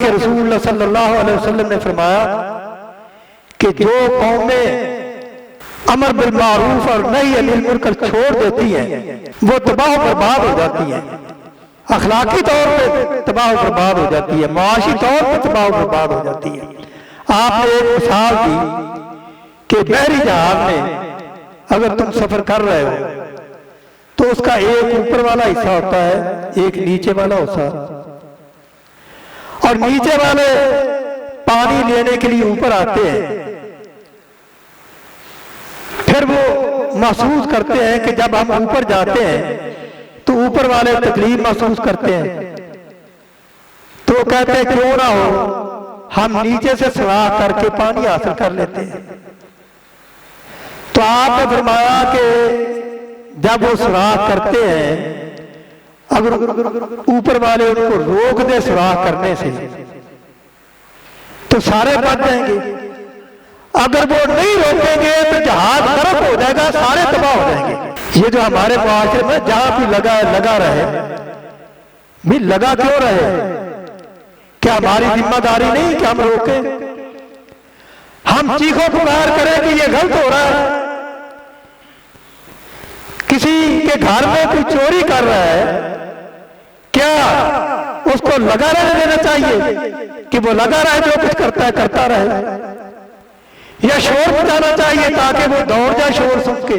कि रसूलुल्लाह सल्लल्लाहु अलैहि वसल्लम ने फरमाया कि जो कौमें अमर बिल मारूफ और नही अनिल मुनकर छोड़ देती हैं वो तबाह बर्बाद हो जाती हैं। अखलाकी तौर पे तबाह बर्बाद हो जाती है, माशी तौर पे तबाह बर्बाद हो जाती है। आपने एक मिसाल दी कि बहरी जहाज में अगर तुम सफर कर रहे हो तो उसका एक ऊपर वाला हिस्सा होता है, एक नीचे वाला होता है, और नीचे वाले पानी लेने के लिए ऊपर आते हैं। फिर वो महसूस करते हैं कि जब हम ऊपर जाते हैं तो ऊपर वाले तकलीफ महसूस करते हैं, तो कहते हैं क्यों ना हो हम नीचे से सुराख करके पानी हासिल कर लेते हैं। तो आपने फरमाया कि जब वो सुराख करते हैं, अगर ऊपर वाले उनको रोक दे सुराख करने से तो सारे बच जाएंगे। अगर वो नहीं रोकेंगे तो जहाज गर्क हो जाएगा, सारे तबाह हो जाएंगे। ये जो हमारे मुआशरे में जहां भी लगा रहे, भी लगा क्यों रहे? क्या हमारी जिम्मेदारी नहीं कि हम रोके? हम चीखो पुकार करें कि ये गलत हो रहा है। किसी के घर में कोई चोरी कर रहा है, क्या उसको लगा रहने देना चाहिए कि वो लगा रहे, जो कुछ करता है करता रहे, या शोर मचाना चाहिए ताकि वो दौड़ जाए शोर सुन के,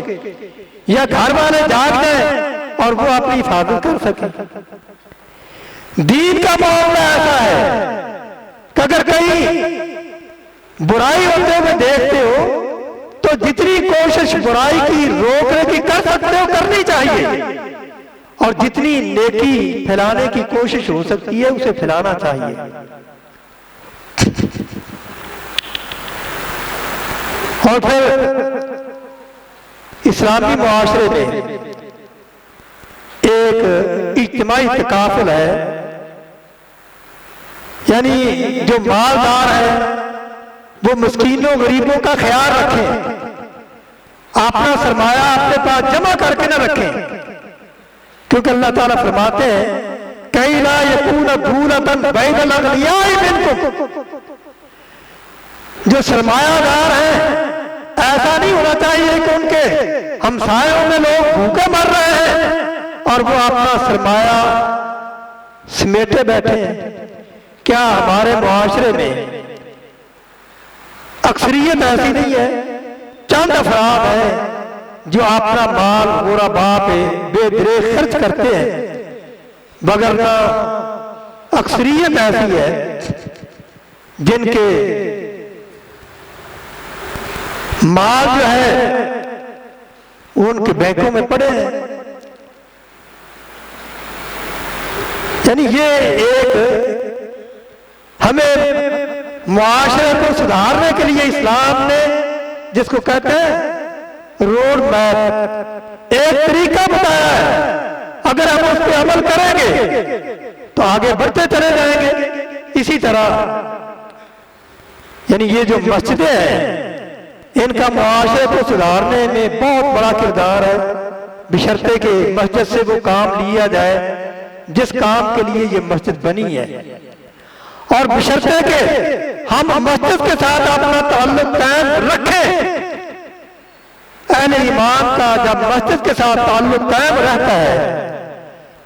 या घर वाले जाग जाए और वो अपनी हिफाजत कर सके? दीन का मामला ऐसा है कि अगर कहीं बुराई होते हुए देखते हो तो जितनी कोशिश बुराई की रोकने की कर सकते हो करनी चाहिए, और जितनी नेकी फैलाने की कोशिश हो सकती है उसे फैलाना चाहिए। और फिर इस्लामी मुआशरे में एक इज्तिमाई तकाफुल है, यानी जो मालदार है वो मिस्कीनों गरीबों का ख्याल रखें, अपना सरमाया अपने पास जमा करके न रखें, क्योंकि अल्लाह ताला फरमाते हैं कई ला यकून दूलतन बैनल अगनियाई मिनकुम, जो सरमायादार हैं ऐसा नहीं होना चाहिए कि उनके हमसायों में लोग भूखे मर रहे हैं और वो अपना सरमाया समेटे बैठे हैं। क्या हमारे मुआशरे में अक्सरियत ऐसी नहीं है? चंद अफराद हैं जो अपना माल गोरा बाप बेदरे खर्च करते हैं, वगरना अक्सरियत ऐसी है जिनके माल जो है उनके बैंकों में पड़े हैं। यानी ये एक हमें मुआशरे को सुधारने के लिए इस्लाम ने जिसको कहते हैं रोड मैप, एक तरीका बताया है। अगर हम उस पर अमल करेंगे तो आगे बढ़ते चले जाएंगे। इसी तरह यानी ये जो मस्जिदें हैं इनका मुआशरे को सुधारने में बहुत बड़ा किरदार है, बशर्ते कि मस्जिद से वो काम लिया जाए जिस काम के लिए ये मस्जिद बनी है, और बशर्ते कि हम मस्जिद के साथ अपना ताल्लुक कायम रखें। अहले ईमान का जब मस्जिद के साथ ताल्लुक कायम रहता है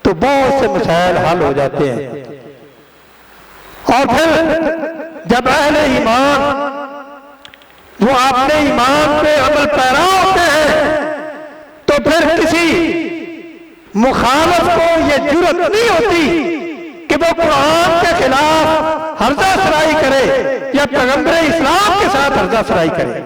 तो बहुत से मसाइल हल हो जाते हैं। और फिर जब अहले ईमान वो अपने ईमान पे अमल पैरा होते हैं तो फिर किसी मुखालफ को ये जुर्रत नहीं होती कि वो कुरान के खिलाफ हर्जा सराई करे या पैगंबर इस्लाम के साथ हर्जा सराई करे।